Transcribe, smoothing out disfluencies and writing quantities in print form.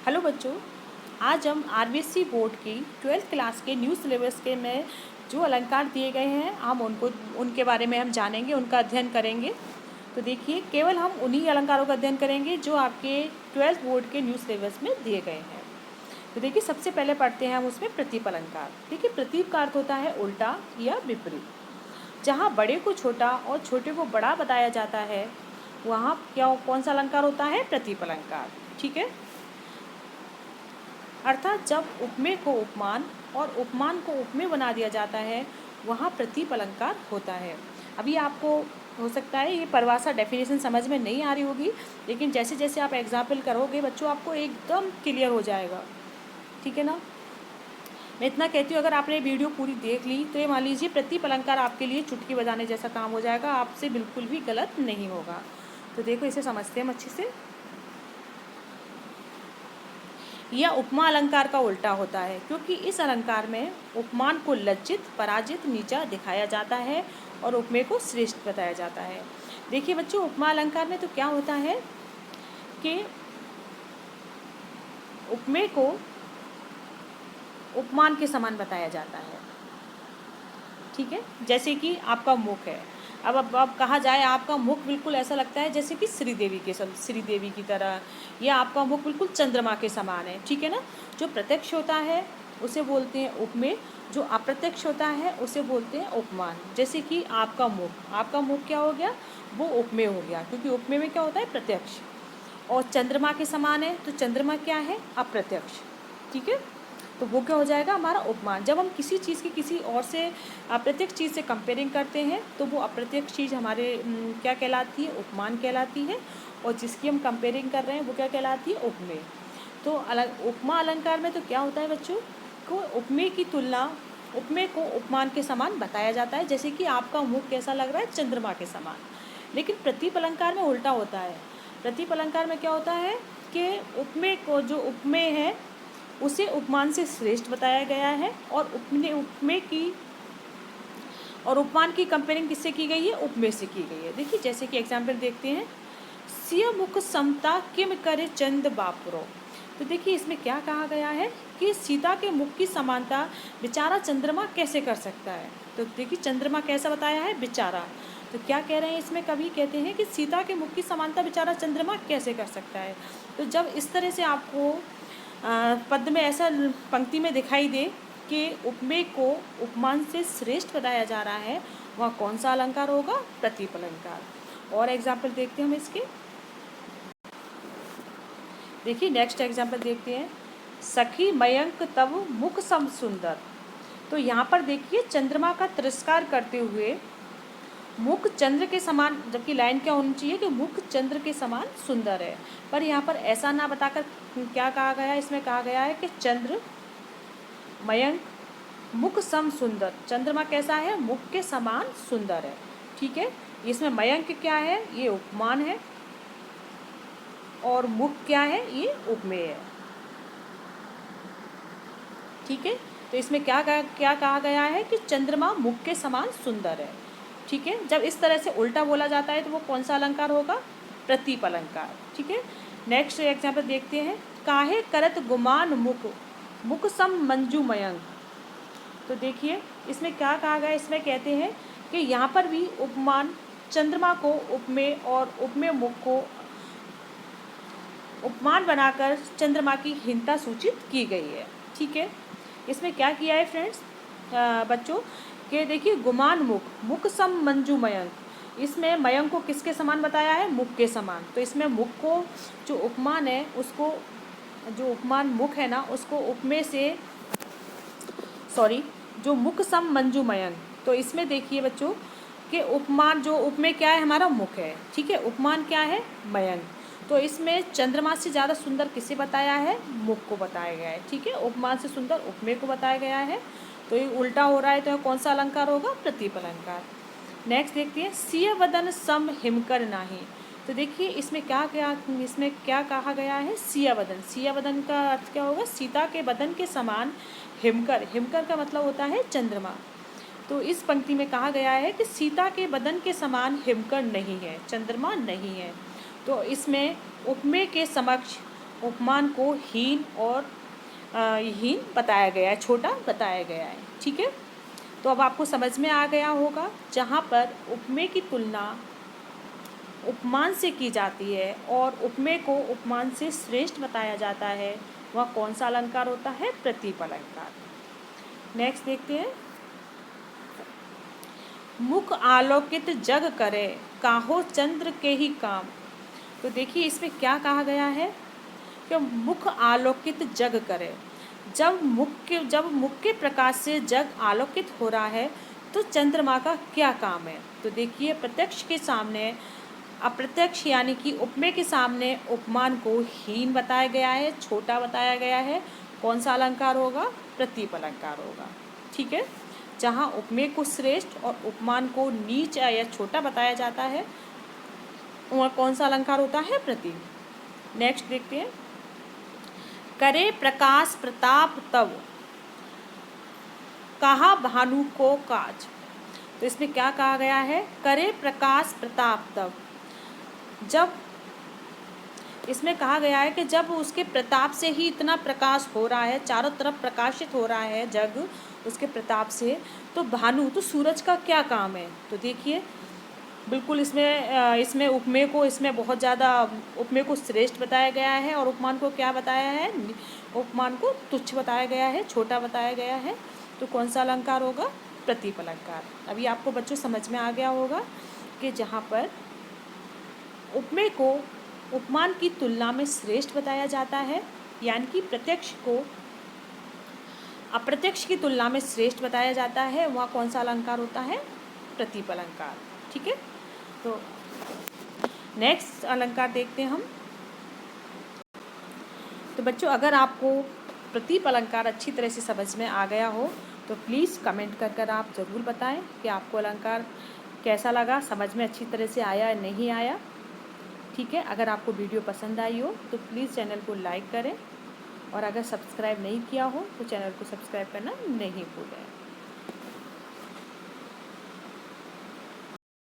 Hello बच्चों, आज हम आरबीएससी बोर्ड की 12th क्लास के न्यू सिलेबस के में जो अलंकार दिए गए हैं हम उनके बारे में हम जानेंगे, उनका अध्ययन करेंगे। तो देखिए, केवल हम उन्हीं अलंकारों का अध्ययन करेंगे जो आपके 12th बोर्ड के न्यू सिलेबस में दिए गए हैं। तो देखिए, सबसे पहले पढ़ते हैं हम उसमें प्रतीप अलंकार। देखिए, प्रतीप का अर्थ होता है उल्टा या विपरीत। जहाँ बड़े को छोटा और छोटे को बड़ा बताया जाता है वहाँ कौन सा अलंकार होता है? प्रतीप अलंकार। ठीक है। अर्थात जब उपमेय को उपमान और उपमान को उपमेय बना दिया जाता है वहाँ प्रतीप अलंकार होता है। अभी आपको हो सकता है ये परिभाषा डेफिनेशन समझ में नहीं आ रही होगी, लेकिन जैसे जैसे आप एग्जाम्पल करोगे बच्चों आपको एकदम क्लियर हो जाएगा। ठीक है ना। मैं इतना कहती हूँ, अगर आपने वीडियो पूरी देख ली तो ये मान लीजिए प्रतीप अलंकार आपके लिए चुटकी बजाने जैसा काम हो जाएगा, आपसे बिल्कुल भी गलत नहीं होगा। तो देखो, इसे समझते हैं हम अच्छे से। यह उपमा अलंकार का उल्टा होता है, क्योंकि इस अलंकार में उपमान को लज्जित, पराजित, नीचा दिखाया जाता है और उपमेय को श्रेष्ठ बताया जाता है। देखिए बच्चों, उपमा अलंकार में तो क्या होता है कि उपमेय को उपमान के समान बताया जाता है। ठीक है। जैसे कि आपका मुख है, अब कहा जाए आपका मुख बिल्कुल ऐसा लगता है जैसे कि श्रीदेवी की तरह, या आपका मुख बिल्कुल चंद्रमा के समान है। ठीक है ना। जो प्रत्यक्ष होता है उसे बोलते हैं उपमेय, जो अप्रत्यक्ष होता है उसे बोलते हैं उपमान। जैसे कि आपका मुख क्या हो गया? वो उपमेय हो गया, क्योंकि उपमेय में क्या होता है? प्रत्यक्ष। और चंद्रमा के समान है तो चंद्रमा क्या है? अप्रत्यक्ष। ठीक है। तो वो क्या हो जाएगा? हमारा उपमान। जब हम किसी चीज़ की किसी और से अप्रत्यक्ष चीज़ से कंपेयरिंग करते हैं तो वो अप्रत्यक्ष चीज़ हमारे क्या कहलाती है? उपमान कहलाती है। और जिसकी हम कंपेयरिंग कर रहे हैं वो क्या कहलाती है? उपमेय। तो उपमा अलंकार में तो क्या होता है बच्चों को? उपमेय की तुलना, उपमेय को उपमान के समान बताया जाता है। जैसे कि आपका मुख कैसा लग रहा है? चंद्रमा के समान। लेकिन प्रतीप अलंकार में उल्टा होता है। प्रतीप अलंकार में क्या होता है कि उपमेय को, जो उपमेय है उसे उपमान से श्रेष्ठ बताया गया है, और उपमेय की और उपमान की कंपेयरिंग किससे की गई है? उपमेय से की गई है। देखिए, जैसे कि एग्जाम्पल देखते हैं। सिय मुख समता किम करे चंद बापुरो। तो देखिए, इसमें क्या कहा गया है कि सीता के मुख की समानता बेचारा चंद्रमा कैसे कर सकता है। तो देखिए, चंद्रमा कैसा बताया है? बेचारा। तो क्या कह रहे हैं इसमें? कवि कहते हैं कि सीता के मुख की समानता बेचारा चंद्रमा कैसे कर सकता है। तो जब इस तरह से आपको पद में ऐसा पंक्ति में दिखाई दे कि उपमेय को उपमान से श्रेष्ठ बताया जा रहा है, वह कौन सा अलंकार होगा? प्रतीप अलंकार। और एग्जाम्पल देखते हैं हम इसके। देखिए, नेक्स्ट एग्जाम्पल देखते हैं। सखी मयंक तब मुख सम सुंदर। तो यहाँ पर देखिए, चंद्रमा का तिरस्कार करते हुए मुख चंद्र के समान, जबकि लाइन क्या होनी चाहिए कि मुख चंद्र के समान सुंदर है, पर यहाँ पर ऐसा ना बताकर क्या कहा गया है? इसमें कहा गया है कि चंद्र मयंक मुख सम सुंदर। चंद्रमा कैसा है? मुख के समान सुंदर है। ठीक है। इसमें मयंक क्या है? ये उपमान है, और मुख क्या है? ये उपमेय है। ठीक है। तो इसमें क्या कहा गया है कि चंद्रमा मुख के समान सुंदर है। ठीक है। जब इस तरह से उल्टा बोला जाता है तो वो कौन सा अलंकार होगा? प्रतीप अलंकार। ठीक है। नेक्स्ट एग्जाम्पल देखते हैं। काहे करत गुमान मुख मुख सम मंजू मयंक। तो देखिए, इसमें क्या कहा गया? इसमें कहते हैं कि यहाँ पर भी उपमान, चंद्रमा को उपमेय और उपमेय मुख को उपमान बनाकर चंद्रमा की हीनता सूचित की गई है। ठीक है। इसमें क्या किया है फ्रेंड्स, बच्चों कि देखिए, गुमान मुख सम मंजू मयंक। इसमें मयंक को किसके समान बताया है? मुख के समान। तो इसमें मुख को, जो उपमान है उसको, जो उपमान मुख है ना उसको उपमेय से, जो मुख सम मंजू मयंक। तो इसमें देखिए बच्चों कि उपमान, जो उपमेय क्या है? हमारा मुख है। ठीक है। उपमान क्या है? मयंक। तो इसमें चंद्रमा से ज़्यादा सुंदर किसे बताया है? मुख को बताया गया है। ठीक है। उपमान से सुंदर उपमेय को बताया गया है। तो ये उल्टा हो रहा है, तो कौन सा अलंकार होगा? प्रतीप अलंकार। नेक्स्ट देखते हैं। सिय वदन सम हिमकर नाही। तो देखिए, इसमें क्या कहा गया है? सिया वदन। सिया वदन का अर्थ क्या होगा? सीता के बदन के समान हिमकर। हिमकर का मतलब होता है चंद्रमा। तो इस पंक्ति में कहा गया है कि सीता के बदन के समान हिमकर नहीं है, चंद्रमा नहीं है। तो इसमें उपमेय के समक्ष उपमान को हीन और हीन बताया गया है, छोटा बताया गया है। ठीक है, तो अब आपको समझ में आ गया होगा जहाँ पर उपमेय की तुलना उपमान से की जाती है और उपमेय को उपमान से श्रेष्ठ बताया जाता है, वह कौन सा अलंकार होता है? प्रतीप अलंकार। नेक्स्ट देखते हैं, मुख आलोकित जग करे, काहो चंद्र के ही काम। तो देखिए इसमें क्या कहा गया है कि मुख आलोकित जग करे। जब मुख के प्रकाश से जग आलोकित हो रहा है तो चंद्रमा का क्या काम है? तो देखिए प्रत्यक्ष के सामने अप्रत्यक्ष यानी कि उपमेय के सामने उपमान को हीन बताया गया है, छोटा बताया गया है। कौन सा अलंकार होगा? प्रतीप अलंकार होगा। ठीक है, जहाँ उपमेय को श्रेष्ठ और उपमान को नीच या छोटा बताया जाता है, वह कौन सा अलंकार होता है? प्रतीप। नेक्स्ट देखते हैं, करे प्रकाश प्रताप तब, कहा भानु को काज। तो इसमें क्या कहा गया है? करे प्रकाश प्रताप तब। जब इसमें कहा गया है कि जब उसके प्रताप से ही इतना प्रकाश हो रहा है, चारों तरफ प्रकाशित हो रहा है जग उसके प्रताप से, तो भानु तो सूरज का क्या काम है? तो देखिए बिल्कुल इसमें उपमेय को बहुत ज़्यादा उपमेय को श्रेष्ठ बताया गया है और उपमान को क्या बताया है? उपमान को तुच्छ बताया गया है, छोटा बताया गया है। तो कौन सा अलंकार होगा? प्रतीप अलंकार। अभी आपको बच्चों समझ में आ गया होगा कि जहाँ पर उपमेय को उपमान की तुलना में श्रेष्ठ बताया जाता है, यानी कि प्रत्यक्ष को अप्रत्यक्ष की तुलना में श्रेष्ठ बताया जाता है, वह कौन सा अलंकार होता है? प्रतीप अलंकार। ठीक है, तो नेक्स्ट अलंकार देखते हैं हम। तो बच्चों अगर आपको प्रतीप अलंकार अच्छी तरह से समझ में आ गया हो तो प्लीज़ कमेंट कर आप ज़रूर बताएं कि आपको अलंकार कैसा लगा, समझ में अच्छी तरह से आया या नहीं आया। ठीक है, अगर आपको वीडियो पसंद आई हो तो प्लीज़ चैनल को लाइक करें और अगर सब्सक्राइब नहीं किया हो तो चैनल को सब्सक्राइब करना नहीं भूलें।